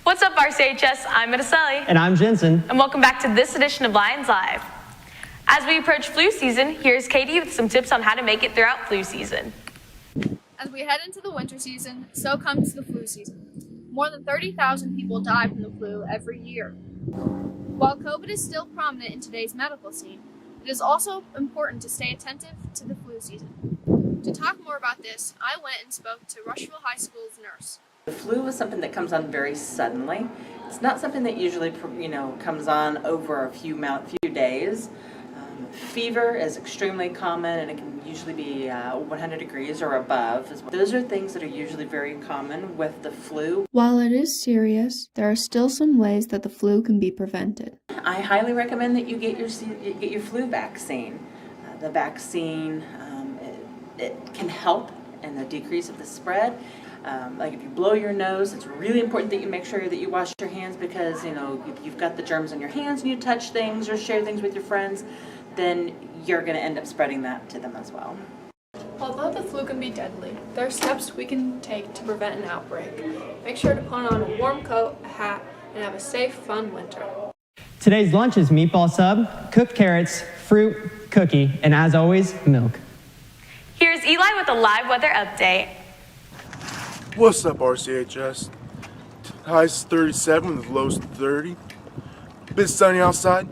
What's up, RCHS? I'm Araceli. And I'm Jensen. And welcome back to this edition of Lions Live. As we approach flu season, here's Katie with some tips on how to make it throughout flu season. As we head into the winter season, so comes the flu season. More than 30,000 people die from the flu every year. While COVID is still prominent in today's medical scene, it is also important to stay attentive to the flu season. To talk more about this, I went and spoke to Rushville High School's nurse. The flu is something that comes on very suddenly. It's not something that usually, comes on over a few days. Fever is extremely common, and it can usually be 100 degrees or above. Those are things that are usually very common with the flu. While it is serious, there are still some ways that the flu can be prevented. I highly recommend that you get your flu vaccine. The vaccine it can help in the decrease of the spread. Like if you blow your nose, it's really important that you make sure that you wash your hands, because if you've got the germs on your hands and you touch things or share things with your friends, then you're going to end up spreading that to them as well. Although the flu can be deadly, there are steps we can take to prevent an outbreak. Make sure to put on a warm coat, a hat, and have a safe, fun winter. Today's lunch is meatball sub, cooked carrots, fruit, cookie, and as always, milk. Here's Eli with a live weather update. What's up, RCHS? Highs 37 with lows 30. Bit sunny outside,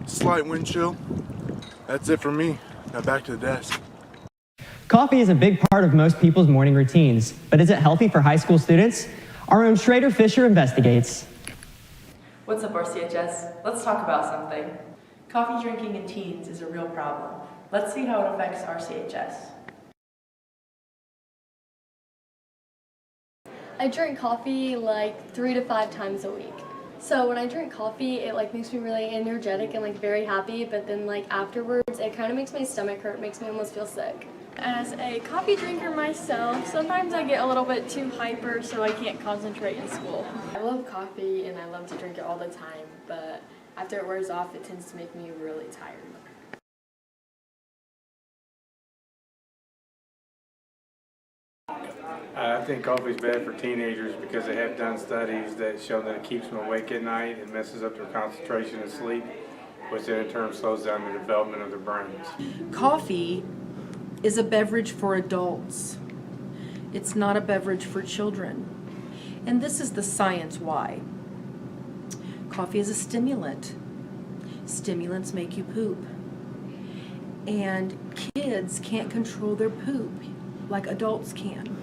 slight wind chill. That's it for me. Now back to the desk. Coffee is a big part of most people's morning routines, but is it healthy for high school students? Our own Schrader Fisher investigates. What's up, RCHS? Let's talk about something. Coffee drinking in teens is a real problem. Let's see how it affects RCHS. I drink coffee like 3 to 5 times a week. So when I drink coffee, it makes me really energetic and very happy, but then afterwards, it kind of makes my stomach hurt, makes me almost feel sick. As a coffee drinker myself, sometimes I get a little bit too hyper, so I can't concentrate in school. I love coffee and I love to drink it all the time, but after it wears off, it tends to make me really tired. I think coffee is bad for teenagers because they have done studies that show that it keeps them awake at night and messes up their concentration and sleep, which then in turn slows down the development of their brains. Coffee is a beverage for adults. It's not a beverage for children. And this is the science why. Coffee is a stimulant. Stimulants make you poop. And kids can't control their poop like adults can.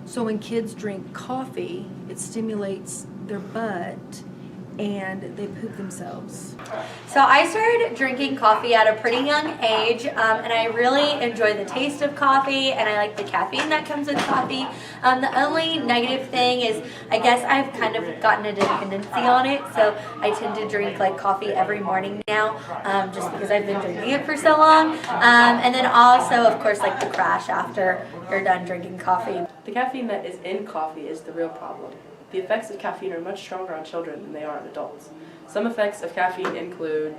So when kids drink coffee, it stimulates their butt and they poop themselves. So I started drinking coffee at a pretty young age, and I really enjoy the taste of coffee, and I like the caffeine that comes with coffee. The only negative thing is I guess I've kind of gotten a dependency on it, so I tend to drink coffee every morning now, just because I've been drinking it for so long. And then also, of course, the crash after you're done drinking coffee. The caffeine that is in coffee is the real problem. The effects of caffeine are much stronger on children than they are on adults. Some effects of caffeine include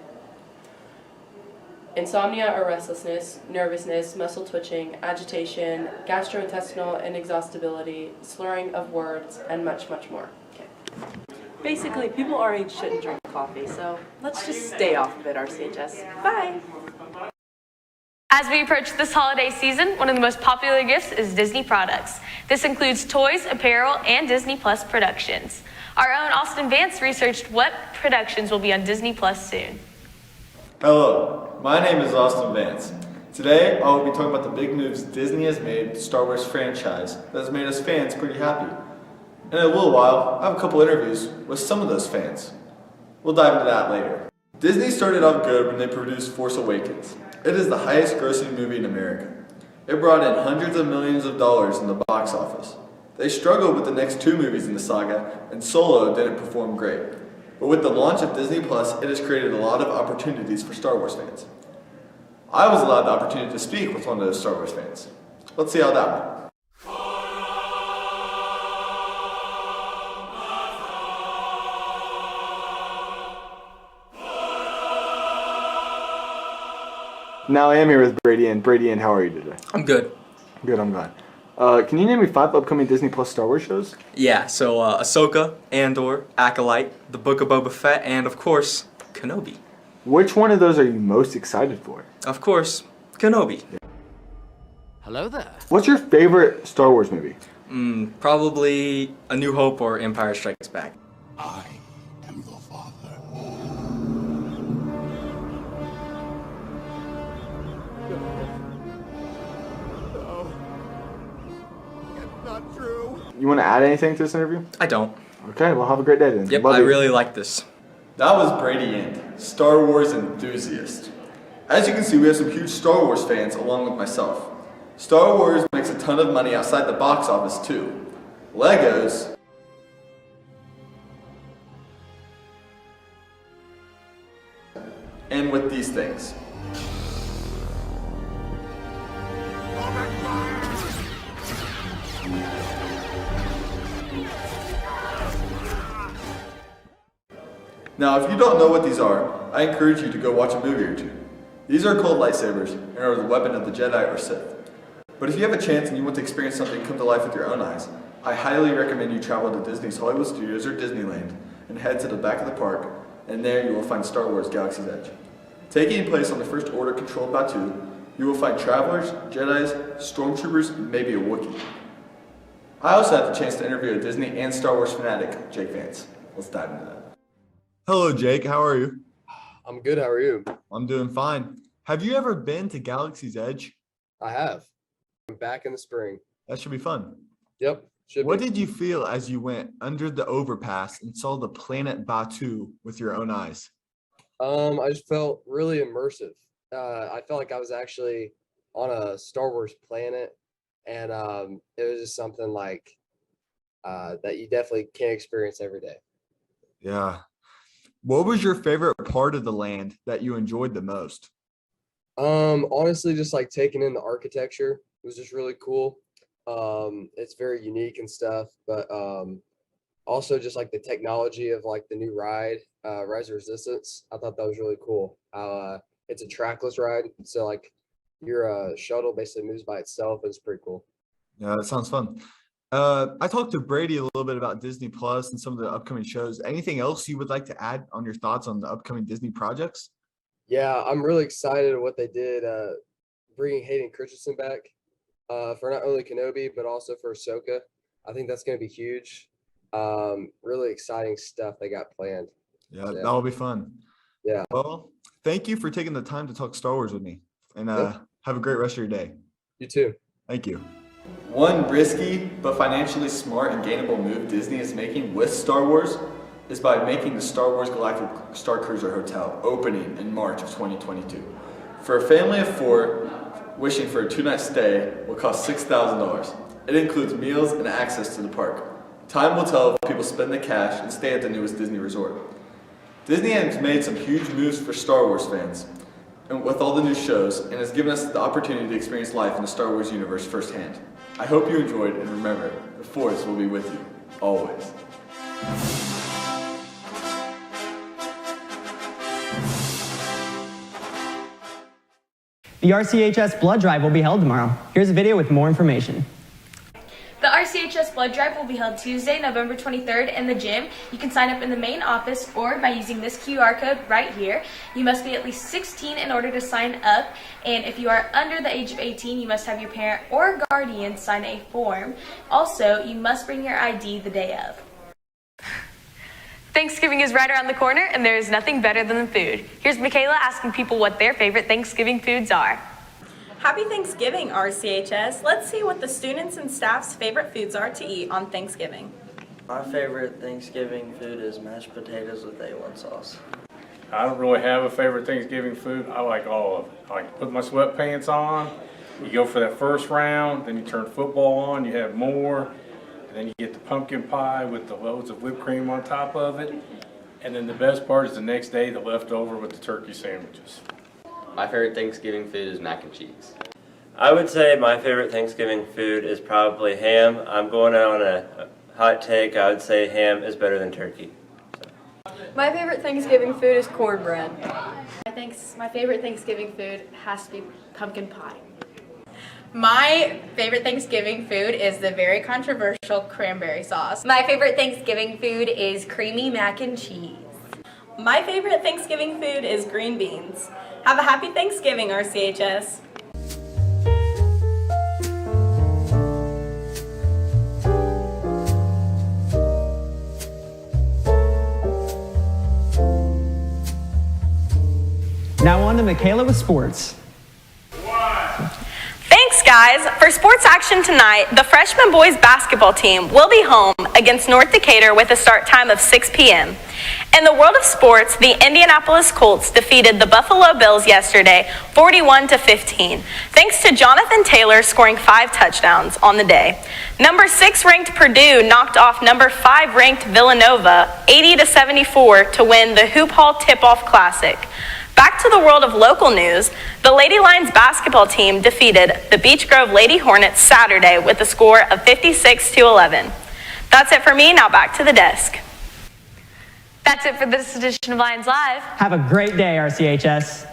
insomnia or restlessness, nervousness, muscle twitching, agitation, gastrointestinal inexhaustibility, slurring of words, and much, much more. Okay. Basically, people our age shouldn't drink coffee, so let's just stay off of it, RCHS. Bye! As we approach this holiday season, one of the most popular gifts is Disney products. This includes toys, apparel, and Disney Plus productions. Our own Austin Vance researched what productions will be on Disney Plus soon. Hello, my name is Austin Vance. Today, I will be talking about the big moves Disney has made to the Star Wars franchise that has made us fans pretty happy. In a little while, I have a couple interviews with some of those fans. We'll dive into that later. Disney started out good when they produced Force Awakens. It is the highest grossing movie in America. It brought in hundreds of millions of dollars in the box office. They struggled with the next two movies in the saga, and Solo didn't perform great. But with the launch of Disney Plus, it has created a lot of opportunities for Star Wars fans. I was allowed the opportunity to speak with one of those Star Wars fans. Let's see how that went. Now I am here with Brady, and how are you today? I'm good. Good, I'm glad. Can you name me 5 upcoming Disney Plus Star Wars shows? Yeah, so Ahsoka, Andor, Acolyte, The Book of Boba Fett, and of course, Kenobi. Which one of those are you most excited for? Of course, Kenobi. Hello there. What's your favorite Star Wars movie? Probably A New Hope or Empire Strikes Back. I am your father. No. It's not true. You want to add anything to this interview? I don't. Okay, well have a great day then. Yep, Love I you. really like this. That was Brady Int, Star Wars enthusiast. As you can see, we have some huge Star Wars fans along with myself. Star Wars makes a ton of money outside the box office too. Legos and with these things. Now, if you don't know what these are, I encourage you to go watch a movie or two. These are called lightsabers and are the weapon of the Jedi or Sith. But if you have a chance and you want to experience something come to life with your own eyes, I highly recommend you travel to Disney's Hollywood Studios or Disneyland and head to the back of the park, and there you will find Star Wars Galaxy's Edge. Taking place on the First Order controlled Batuu, you will find travelers, Jedis, stormtroopers, and maybe a Wookiee. I also had the chance to interview a Disney and Star Wars fanatic, Jake Vance. Let's dive into that. Hello, Jake. How are you? I'm good. How are you? I'm doing fine. Have you ever been to Galaxy's Edge? I have. I'm back in the spring. That should be fun. Yep. What did you feel as you went under the overpass and saw the planet Batuu with your own eyes? I just felt really immersive. I felt like I was actually on a Star Wars planet, and it was just something like that you definitely can't experience every day. Yeah. What was your favorite part of the land that you enjoyed the most? Honestly, just like taking in the architecture was just really cool. It's very unique and stuff, but also just like the technology of like the new ride, Rise of Resistance. I thought that was really cool. It's a trackless ride, so like your shuttle basically moves by itself. It's pretty cool. Yeah, that sounds fun. I talked to Brady a little bit about Disney Plus and some of the upcoming shows. Anything else you would like to add on your thoughts on the upcoming Disney projects? Yeah, I'm really excited what they did, bringing Hayden Christensen back for not only Kenobi, but also for Ahsoka. I think that's going to be huge. Really exciting stuff they got planned. Yeah, that'll be fun. Yeah. Well, thank you for taking the time to talk Star Wars with me. And have a great rest of your day. You too. Thank you. One risky but financially smart and gainable move Disney is making with Star Wars is by making the Star Wars Galactic Star Cruiser Hotel opening in March of 2022. For a family of 4 wishing for a 2-night stay will cost $6,000. It includes meals and access to the park. Time will tell if people spend the cash and stay at the newest Disney resort. Disney has made some huge moves for Star Wars fans and with all the new shows, and has given us the opportunity to experience life in the Star Wars universe firsthand. I hope you enjoyed, and remember, the Force will be with you, always. The RCHS blood drive will be held tomorrow. Here's a video with more information. The RCHS blood drive will be held Tuesday, November 23rd in the gym. You can sign up in the main office or by using this QR code right here. You must be at least 16 in order to sign up, and if you are under the age of 18, you must have your parent or guardian sign a form. Also, you must bring your ID the day of. Thanksgiving is right around the corner, and there is nothing better than the food. Here's Michaela asking people what their favorite Thanksgiving foods are. Happy Thanksgiving, RCHS. Let's see what the students and staff's favorite foods are to eat on Thanksgiving. My favorite Thanksgiving food is mashed potatoes with A1 sauce. I don't really have a favorite Thanksgiving food. I like all of it. I like to put my sweatpants on. You go for that first round, then you turn football on, you have more, and then you get the pumpkin pie with the loads of whipped cream on top of it. And then the best part is the next day, the leftover with the turkey sandwiches. My favorite Thanksgiving food is mac and cheese. I would say my favorite Thanksgiving food is probably ham. I'm going out on a hot take. I would say ham is better than turkey. My favorite Thanksgiving food is cornbread. My favorite Thanksgiving food has to be pumpkin pie. My favorite Thanksgiving food is the very controversial cranberry sauce. My favorite Thanksgiving food is creamy mac and cheese. My favorite Thanksgiving food is green beans. Have a happy Thanksgiving, RCHS. Now on to Michaela with sports. Thanks, guys. For sports action tonight, the freshman boys basketball team will be home against North Decatur with a start time of 6 p.m. In the world of sports, the Indianapolis Colts defeated the Buffalo Bills yesterday 41-15, thanks to Jonathan Taylor scoring 5 touchdowns on the day. Number 6 ranked Purdue knocked off number 5 ranked Villanova 80-74 to win the Hoop Hall Tip-Off Classic. Back to the world of local news, the Lady Lions basketball team defeated the Beech Grove Lady Hornets Saturday with a score of 56-11. That's it for me. Now back to the desk. That's it for this edition of Lions Live. Have a great day, RCHS.